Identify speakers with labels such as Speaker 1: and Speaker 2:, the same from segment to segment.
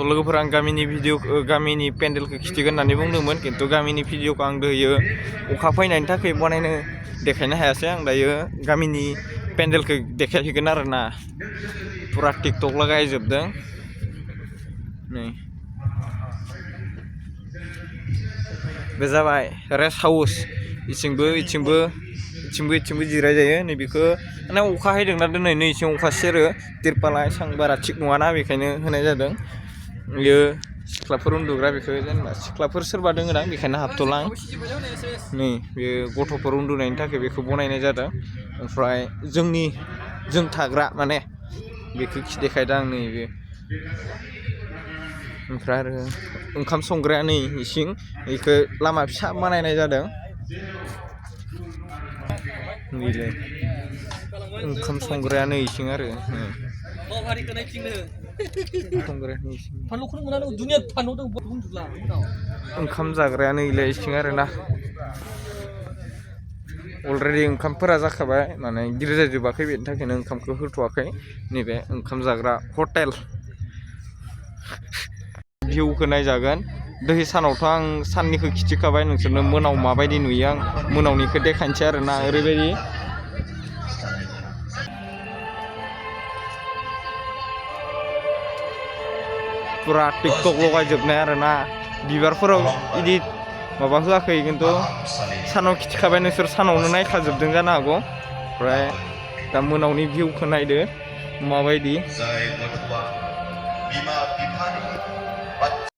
Speaker 1: लोगोफोरा आं गामिनि पेन्डेलखौ खिथिगोन होननानै बुंदोंमोन खिन्थु गामिनि भिडिअखौ आं दायो अखा फैनायनि थाखाय देखायनो हायासै आं दायो गामिनि पेन्डेलखौ देखायहैगोन आरोना पुरा टिकटक लागायजोबदों नै बे जाबाय रेस्ट हाउस इथिंबो जिराय जायो नै बेखौ माने अखा हायदोंना दिनै नै इथिं अखा सेरो तिरपाला एसां बारा थिग नङाना बेखायनो होनाय जादों बेयो सिख्लाफोर उन्दुग्रा बेखौ जेनेबा सिख्लाफोर सोरबा दङ दां बेखायनो हाबथ'ला आं नै बे गथ'फोर उन्दुनायनि थाखाय बेखौ बनायनाय जादों ओमफ्राय जों थाग्रा माने बेखौ देखायदों आं नैबे ओमफ्राय आरो ओंखाम संग्राया नै इसिं बेखौ लामा फिसा बानायनाय जादों नैलाय ओंखाम संग्राया नै इसिं आरो ओंखाम जाग्राया नैलाय इसिं आरोना अलरेडि ओंखामफोरा जाखाबाय माने गिदिर जाजोबाखै बेनि थाखायनो ओंखामखौ होथ'वाखै नैबे ओंखाम जाग्रा हटेल भिउखौ नायजागोन दै सानावथ' आं साननिखौ खिथिखाबाय नोंसोरनो मोनाव माबायदि नुयो आं मोनावनिखौ देखायनोसै आरोना ओरैबायदि पुरा टिकटक लगायजोबनाय आरोना बिबारफोराव इदि माबा होआखै खिन्थु सानाव खिथिखाबाय नोंसोर सानावनो नायखाजोबदों जानो हागौ ओमफ्राय दा मोनावनि भिउखौ नायदो माबायदि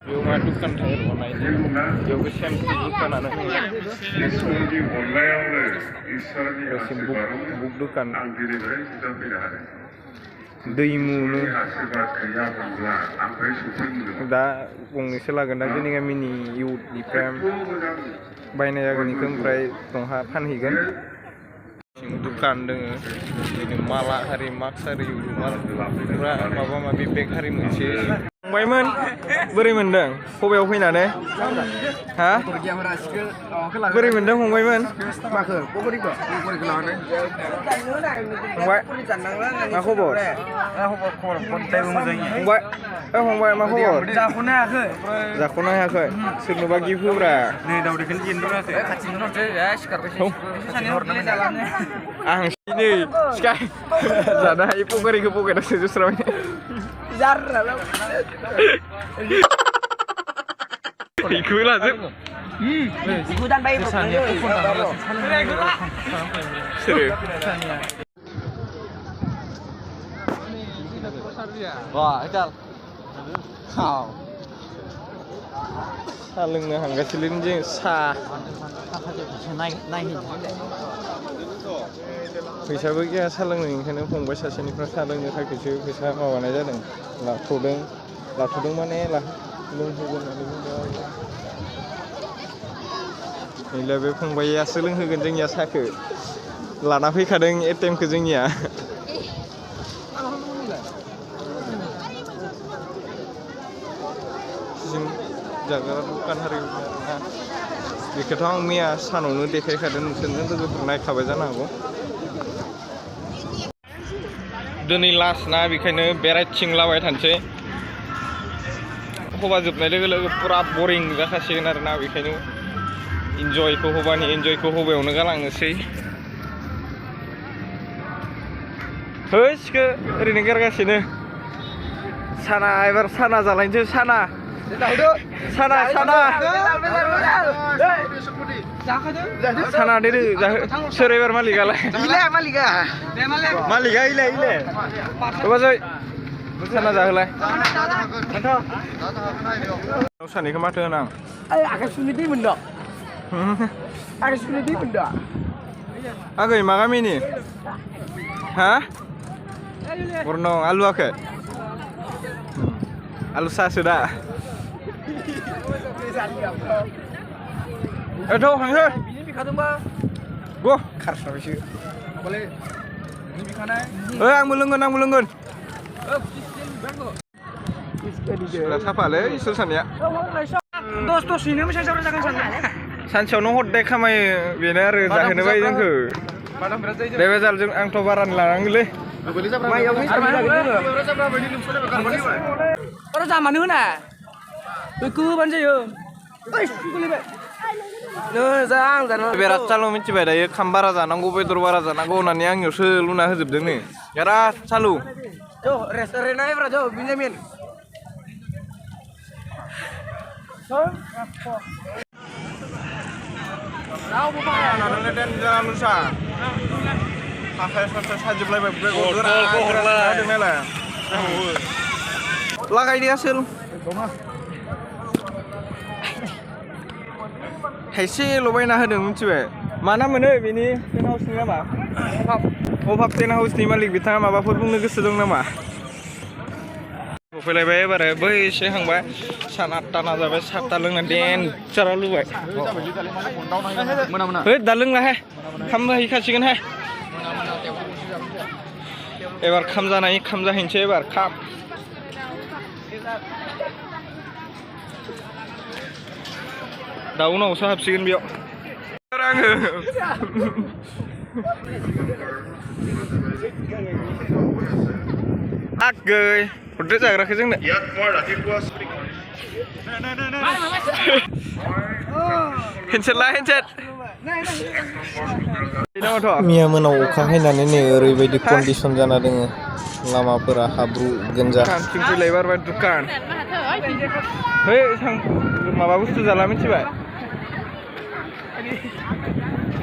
Speaker 1: बेयाव मा दुखान थायो नायदो बेयावबो सेमसि दुखानानो बुक दुखान दैमुनो दा गंनैसो लागोन दा जोंनि गामिनि इउथनिफ्राय बायनाय जागोन बेखौ ओमफ्राय दंहा फानहैगोन दुखान दोङो बिदिनो माला हारि मास्क हारि पुरा माबा माबि बेग हारि मोनसे फंबायमोन बोरै मोनदों खबायाव फैनानै हा बोरै मोनदों फंबायमोन फंबाय मा खबर फंबाय मा खबर जाख'नो हायाखै सोरनोबा गिफ्ट होब्रा आं नै सिखाय जानो हायो पकारिखौ पकेटाव सोजोबस्राबाय इखौ लाजोब सोरो साहा लोंनो हांगासिनो जों साहा फैसाबो गैया साहा लोंनो ओंखायनो फंबाय सासेनिफ्राय साहा लोंनो थाखायसो फैसा माबानाय जादों लाथ'दों माने लोंहोगोन होननानै बुंदों नैलाय बे फंबायासो लोंहोगोन जोंनिया साहाखौ लाना फैखादों एटिएमखौ जोंनिया जाग्रा दखान हारि बेखौथ' आं मैया सानावनो देखायखादों नोंसोरनो लोगोफोर नायखाबाय जानो हागौ दिनै लास्ट ना बेखायनो बेरायथिंलाबाय थानोसै हबा जोबनाय लोगो लोगो पुरा बरिं जाखासिगोन आरोना बेखायनो इन्जयखौ हबायावनो गालांनोसै हैसिखो ओरैनो गारगासिनो साना एबार साना जालायनोसै साना दे सोर एबार मालिकालाय मालिका इले बाजै साना जाहोलाय सानैखौ माथो होनो आं आगै मा गामिनि हा बरन आलुआखै आलु सासो दा एथ' हांसो ग खारसाबायसो आंबो लोंगोन साफालै इसोर सानैया सानसेयावनो हरदाय खामायो बेनो आरो जाहोनो बायो जोंखौ दे बेजाल जों आंथ' बारानि लानांगोनलै
Speaker 2: Orang zaman ni mana? Beku banjir yo.
Speaker 1: बेराद चालु मिथिबाय दायो खाम बारा जानांगौ बेदर बारा जानांगौ होननानै आंनियावसो लुना होजोबदों नै यारा चालु
Speaker 2: रेस्टुरेन्ट आइब्रा जो बिनजामिन
Speaker 1: रावबो बाया नालाय देनजार लुसा आखाइ साखाइ साजोबलायबाय गोरा होदों नालाय लागायदो आसोल खायसे लगायना होदों मिथिबाय मा नाम मोनो बेनि टेन्ट हाउसनि नामा अभाब टेन्ट हाउसनि मालिक बिथाङा माबाफोर बुंनो गोसो दं नामा फैलायबाय एबारो बै एसे हांबाय सान 8टा जाबाय 7टा लोंना देनजारा लुबाय है दा लोंलाहाय खाम जाहैखासिगोनहाय एबार खाम जानाय खाम जाहैनोसै एबार खाम दा उनावसो हाबसिगोन बेयाव आङो आगै हरदो जाग्राखौ जोंनो हेनसेट ला हेनसेट मैया मोनाव अखा हायनानै नै ओरैबायदि कन्डिसन जाना दोङो लामाफोरा हाब्रु गोनजा फैलाय बारबाय दुखान है माबा बुस्थु जाला मिथिबाय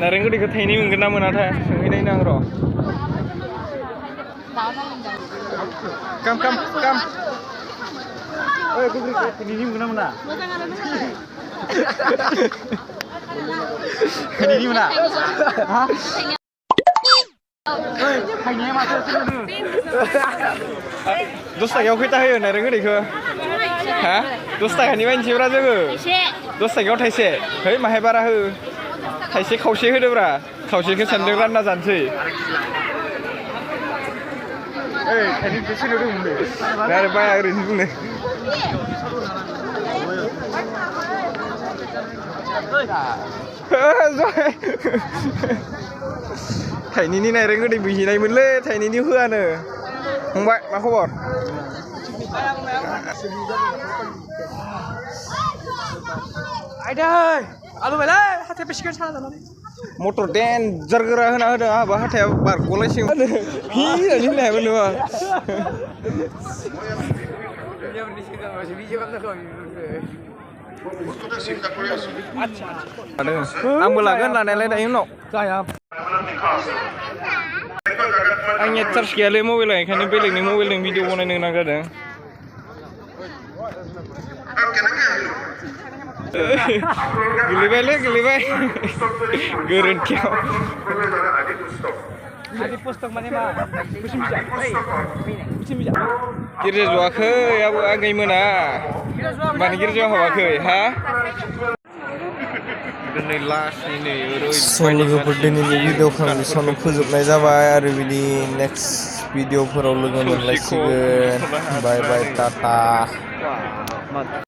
Speaker 1: नारेंगुरिखौ थाइनै मोनगोन ना मोनाथाय सोंहैनायनो आं र' काम काम काम ओइ गुग्रिखौ थाइनैनि मोनगोन ना मोना थाइनैनि मोना हा थाइनैया माथो 10 थाखायाव खैथा होयो नारेंगुरिखौ हा 10 थाखानि बायनोसैब्रा जोङो 10 थाखायाव थाइसे है माहाय बारा हो थाइसे खावसे होदोब्रा खावसेखौ सानदों रानना जानोसै ओइ थाइनैखौ सोनो रोंमोन दे आरो बाया ओरैनो बुंनो थाइनैनि नारेंगुरि बोहैनायमोनलै थाइनैनि होआनो फंबाय मा खबर
Speaker 2: आइदै आलु बायलै हाथाय बेसेबां साना जानानै
Speaker 1: मटर देनजार गोरा होना होदों आंहाबो हाथाया बारग'लायसिगोन हि होननानै होनो हायामोन नोङो आंबो लागोन लानायालाय दायो उनाव
Speaker 2: जाया
Speaker 1: आंनिया चार्ज गैयालै मबाइलाव ओंखायनो बेलेगनि मबाइलजों भिडिअ बनायनो गोनां जादों गोलैबायलै गोलैबाय गोरोन्थियाव गिर्जा ज'वाखै आबो आगैमोना मानो गिर्जायाव हाबाखै हा दिनै लास्टनि नै लोगोफोर दिनैनि भिडिअखौ आं बेसेबांनो फोजोबनाय जाबाय आरो बिदि नेक्स्ट भिडिअफोराव लोगो मोनलायसिगोन बाय बाय टाटा